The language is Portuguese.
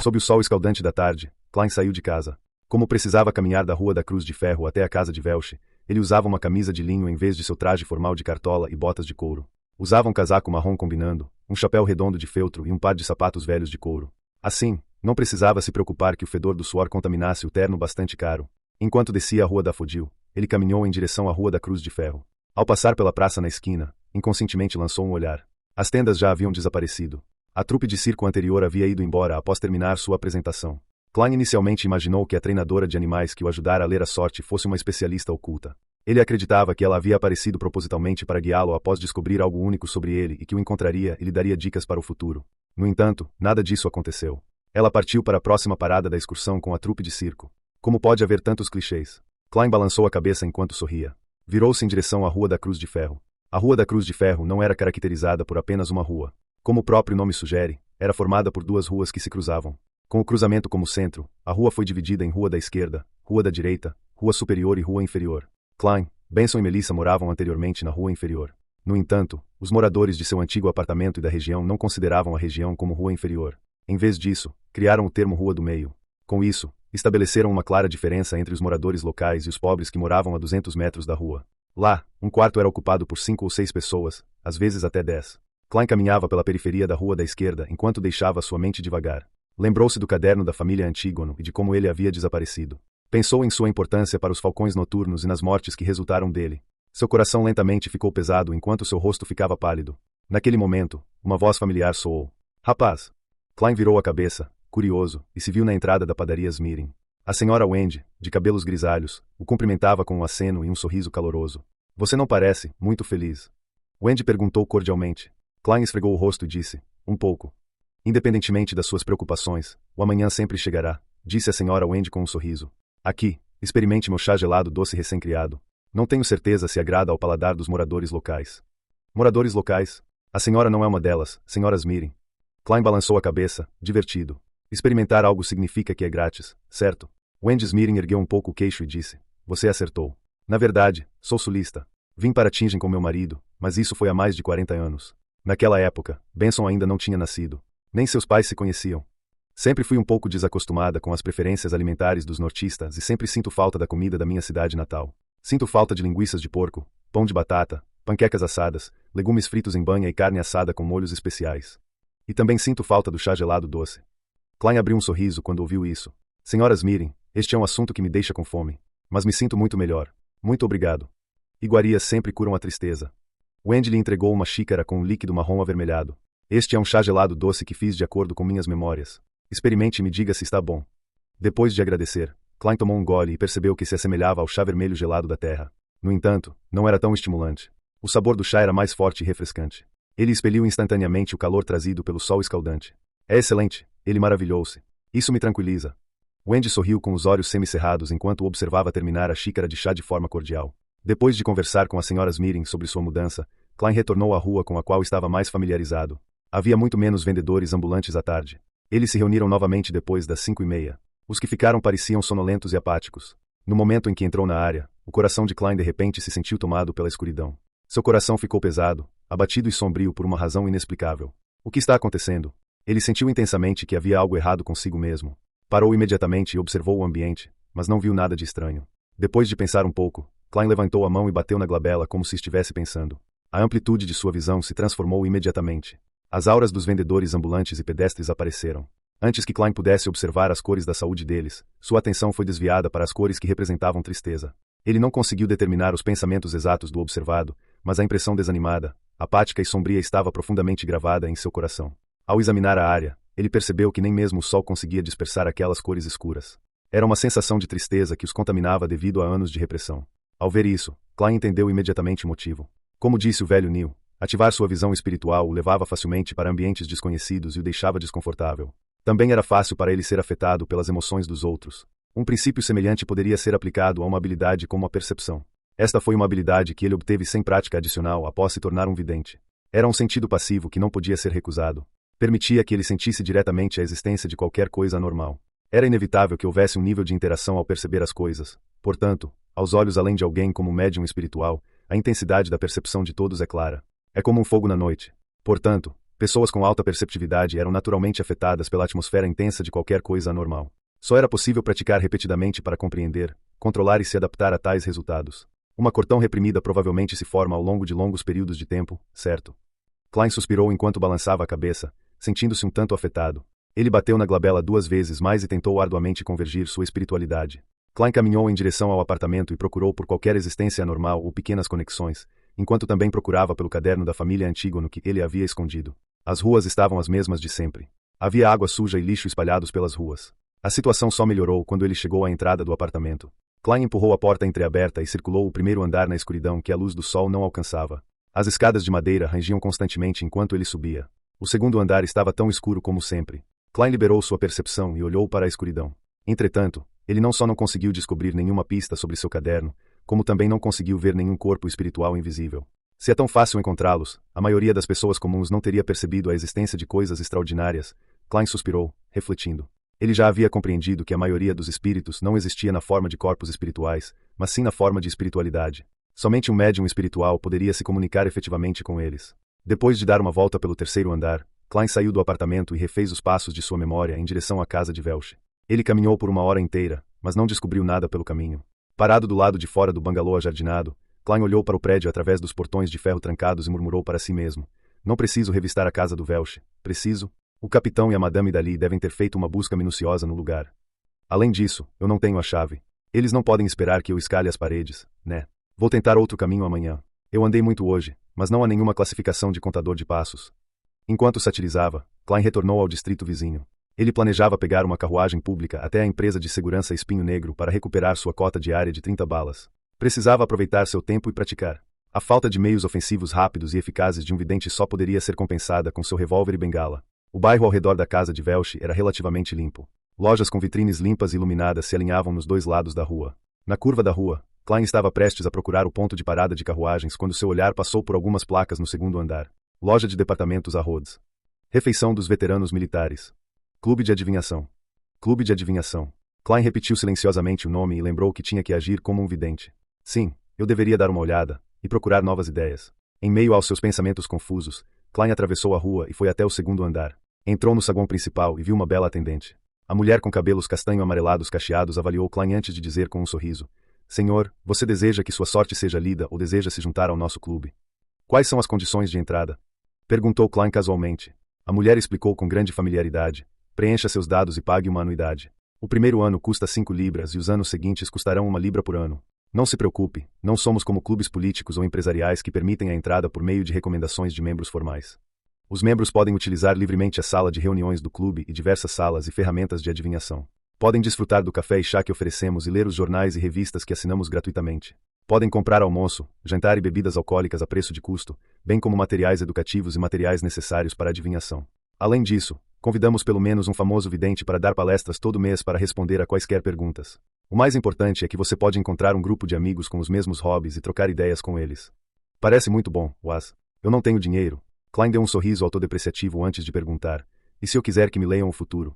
Sob o sol escaldante da tarde, Klein saiu de casa. Como precisava caminhar da Rua da Cruz de Ferro até a casa de Welch, ele usava uma camisa de linho em vez de seu traje formal de cartola e botas de couro. Usava um casaco marrom combinando, um chapéu redondo de feltro e um par de sapatos velhos de couro. Assim, não precisava se preocupar que o fedor do suor contaminasse o terno bastante caro. Enquanto descia a Rua da Fodil, ele caminhou em direção à Rua da Cruz de Ferro. Ao passar pela praça na esquina, inconscientemente lançou um olhar. As tendas já haviam desaparecido. A trupe de circo anterior havia ido embora após terminar sua apresentação. Klein inicialmente imaginou que a treinadora de animais que o ajudara a ler a sorte fosse uma especialista oculta. Ele acreditava que ela havia aparecido propositalmente para guiá-lo após descobrir algo único sobre ele e que o encontraria e lhe daria dicas para o futuro. No entanto, nada disso aconteceu. Ela partiu para a próxima parada da excursão com a trupe de circo. Como pode haver tantos clichês? Klein balançou a cabeça enquanto sorria. Virou-se em direção à Rua da Cruz de Ferro. A Rua da Cruz de Ferro não era caracterizada por apenas uma rua. Como o próprio nome sugere, era formada por duas ruas que se cruzavam. Com o cruzamento como centro, a rua foi dividida em Rua da Esquerda, Rua da Direita, Rua Superior e Rua Inferior. Klein, Benson e Melissa moravam anteriormente na Rua Inferior. No entanto, os moradores de seu antigo apartamento e da região não consideravam a região como Rua Inferior. Em vez disso, criaram o termo Rua do Meio. Com isso, estabeleceram uma clara diferença entre os moradores locais e os pobres que moravam a 200 metros da rua. Lá, um quarto era ocupado por 5 ou 6 pessoas, às vezes até 10. Klein caminhava pela periferia da Rua da Esquerda enquanto deixava sua mente devagar. Lembrou-se do caderno da família Antígono e de como ele havia desaparecido. Pensou em sua importância para os falcões noturnos e nas mortes que resultaram dele. Seu coração lentamente ficou pesado enquanto seu rosto ficava pálido. Naquele momento, uma voz familiar soou. Rapaz! Klein virou a cabeça, curioso, e se viu na entrada da padaria Smirin. A senhora Wendy, de cabelos grisalhos, o cumprimentava com um aceno e um sorriso caloroso. Você não parece muito feliz? Wendy perguntou cordialmente. Klein esfregou o rosto e disse, um pouco. Independentemente das suas preocupações, o amanhã sempre chegará, disse a senhora Wendy com um sorriso. Aqui, experimente meu chá gelado doce recém-criado. Não tenho certeza se agrada ao paladar dos moradores locais. Moradores locais? A senhora não é uma delas, senhora Smirin. Klein balançou a cabeça, divertido. Experimentar algo significa que é grátis, certo? Wendy Smirin ergueu um pouco o queixo e disse, você acertou. Na verdade, sou sulista. Vim para Tingen com meu marido, mas isso foi há mais de 40 anos. Naquela época, Benson ainda não tinha nascido. Nem seus pais se conheciam. Sempre fui um pouco desacostumada com as preferências alimentares dos nortistas e sempre sinto falta da comida da minha cidade natal. Sinto falta de linguiças de porco, pão de batata, panquecas assadas, legumes fritos em banha e carne assada com molhos especiais. E também sinto falta do chá gelado doce. Klein abriu um sorriso quando ouviu isso. Senhora Smirin, este é um assunto que me deixa com fome. Mas me sinto muito melhor. Muito obrigado. Iguarias sempre curam a tristeza. Wendy lhe entregou uma xícara com um líquido marrom avermelhado. Este é um chá gelado doce que fiz de acordo com minhas memórias. Experimente e me diga se está bom. Depois de agradecer, Klein tomou um gole e percebeu que se assemelhava ao chá vermelho gelado da terra. No entanto, não era tão estimulante. O sabor do chá era mais forte e refrescante. Ele expeliu instantaneamente o calor trazido pelo sol escaldante. É excelente, ele maravilhou-se. Isso me tranquiliza. Wendy sorriu com os olhos semicerrados enquanto o observava terminar a xícara de chá de forma cordial. Depois de conversar com a senhora Smirin sobre sua mudança, Klein retornou à rua com a qual estava mais familiarizado. Havia muito menos vendedores ambulantes à tarde. Eles se reuniram novamente depois das 5:30. Os que ficaram pareciam sonolentos e apáticos. No momento em que entrou na área, o coração de Klein de repente se sentiu tomado pela escuridão. Seu coração ficou pesado, abatido e sombrio por uma razão inexplicável. O que está acontecendo? Ele sentiu intensamente que havia algo errado consigo mesmo. Parou imediatamente e observou o ambiente, mas não viu nada de estranho. Depois de pensar um pouco, Klein levantou a mão e bateu na glabela como se estivesse pensando. A amplitude de sua visão se transformou imediatamente. As auras dos vendedores ambulantes e pedestres apareceram. Antes que Klein pudesse observar as cores da saúde deles, sua atenção foi desviada para as cores que representavam tristeza. Ele não conseguiu determinar os pensamentos exatos do observado, mas a impressão desanimada, apática e sombria estava profundamente gravada em seu coração. Ao examinar a área, ele percebeu que nem mesmo o sol conseguia dispersar aquelas cores escuras. Era uma sensação de tristeza que os contaminava devido a anos de repressão. Ao ver isso, Klein entendeu imediatamente o motivo. Como disse o velho Neil, ativar sua visão espiritual o levava facilmente para ambientes desconhecidos e o deixava desconfortável. Também era fácil para ele ser afetado pelas emoções dos outros. Um princípio semelhante poderia ser aplicado a uma habilidade como a percepção. Esta foi uma habilidade que ele obteve sem prática adicional após se tornar um vidente. Era um sentido passivo que não podia ser recusado. Permitia que ele sentisse diretamente a existência de qualquer coisa anormal. Era inevitável que houvesse um nível de interação ao perceber as coisas. Portanto, aos olhos além de alguém como médium espiritual, a intensidade da percepção de todos é clara. É como um fogo na noite. Portanto, Pessoas com alta perceptividade eram naturalmente afetadas pela atmosfera intensa de qualquer coisa anormal. Só era possível praticar repetidamente para compreender, controlar e se adaptar a tais resultados. Uma cortão reprimida provavelmente se forma ao longo de longos períodos de tempo, certo? Klein suspirou enquanto balançava a cabeça, sentindo-se um tanto afetado. Ele bateu na glabela 2 vezes mais e tentou arduamente convergir sua espiritualidade. Klein caminhou em direção ao apartamento e procurou por qualquer existência anormal ou pequenas conexões, enquanto também procurava pelo caderno da família Antígono que ele havia escondido. As ruas estavam as mesmas de sempre. Havia água suja e lixo espalhados pelas ruas. A situação só melhorou quando ele chegou à entrada do apartamento. Klein empurrou a porta entreaberta e circulou o primeiro andar na escuridão que a luz do sol não alcançava. As escadas de madeira rangiam constantemente enquanto ele subia. O segundo andar estava tão escuro como sempre. Klein liberou sua percepção e olhou para a escuridão. Entretanto, ele não só não conseguiu descobrir nenhuma pista sobre seu caderno, como também não conseguiu ver nenhum corpo espiritual invisível. Se é tão fácil encontrá-los, a maioria das pessoas comuns não teria percebido a existência de coisas extraordinárias. Klein suspirou, refletindo. Ele já havia compreendido que a maioria dos espíritos não existia na forma de corpos espirituais, mas sim na forma de espiritualidade. Somente um médium espiritual poderia se comunicar efetivamente com eles. Depois de dar uma volta pelo terceiro andar, Klein saiu do apartamento e refez os passos de sua memória em direção à casa de Welch. Ele caminhou por 1 hora inteira, mas não descobriu nada pelo caminho. Parado do lado de fora do bangalô ajardinado, Klein olhou para o prédio através dos portões de ferro trancados e murmurou para si mesmo. Não preciso revistar a casa do Welch. Preciso? O capitão e a Madame Dali devem ter feito uma busca minuciosa no lugar. Além disso, eu não tenho a chave. Eles não podem esperar que eu escale as paredes, né? Vou tentar outro caminho amanhã. Eu andei muito hoje, mas não há nenhuma classificação de contador de passos. Enquanto satirizava, Klein retornou ao distrito vizinho. Ele planejava pegar uma carruagem pública até a empresa de segurança Espinho Negro para recuperar sua cota diária de 30 balas. Precisava aproveitar seu tempo e praticar. A falta de meios ofensivos rápidos e eficazes de um vidente só poderia ser compensada com seu revólver e bengala. O bairro ao redor da casa de Welch era relativamente limpo. Lojas com vitrines limpas e iluminadas se alinhavam nos 2 lados da rua. Na curva da rua, Klein estava prestes a procurar o ponto de parada de carruagens quando seu olhar passou por algumas placas no segundo andar. Loja de departamentos a Rhodes. Refeição dos veteranos militares. Clube de adivinhação. Clube de adivinhação. Klein repetiu silenciosamente o nome e lembrou que tinha que agir como um vidente. Sim, eu deveria dar uma olhada e procurar novas ideias. Em meio aos seus pensamentos confusos, Klein atravessou a rua e foi até o segundo andar. Entrou no saguão principal e viu uma bela atendente. A mulher com cabelos castanho-amarelados cacheados avaliou Klein antes de dizer com um sorriso: Senhor, você deseja que sua sorte seja lida ou deseja se juntar ao nosso clube? Quais são as condições de entrada? Perguntou Klein casualmente. A mulher explicou com grande familiaridade. Preencha seus dados e pague uma anuidade. O primeiro ano custa 5 libras e os anos seguintes custarão 1 libra por ano. Não se preocupe, não somos como clubes políticos ou empresariais que permitem a entrada por meio de recomendações de membros formais. Os membros podem utilizar livremente a sala de reuniões do clube e diversas salas e ferramentas de adivinhação. Podem desfrutar do café e chá que oferecemos e ler os jornais e revistas que assinamos gratuitamente. Podem comprar almoço, jantar e bebidas alcoólicas a preço de custo, bem como materiais educativos e materiais necessários para a adivinhação. Além disso, convidamos pelo menos um famoso vidente para dar palestras todo mês para responder a quaisquer perguntas. O mais importante é que você pode encontrar um grupo de amigos com os mesmos hobbies e trocar ideias com eles. Parece muito bom, Was. Eu não tenho dinheiro. Klein deu um sorriso autodepreciativo antes de perguntar. E se eu quiser que me leiam o futuro?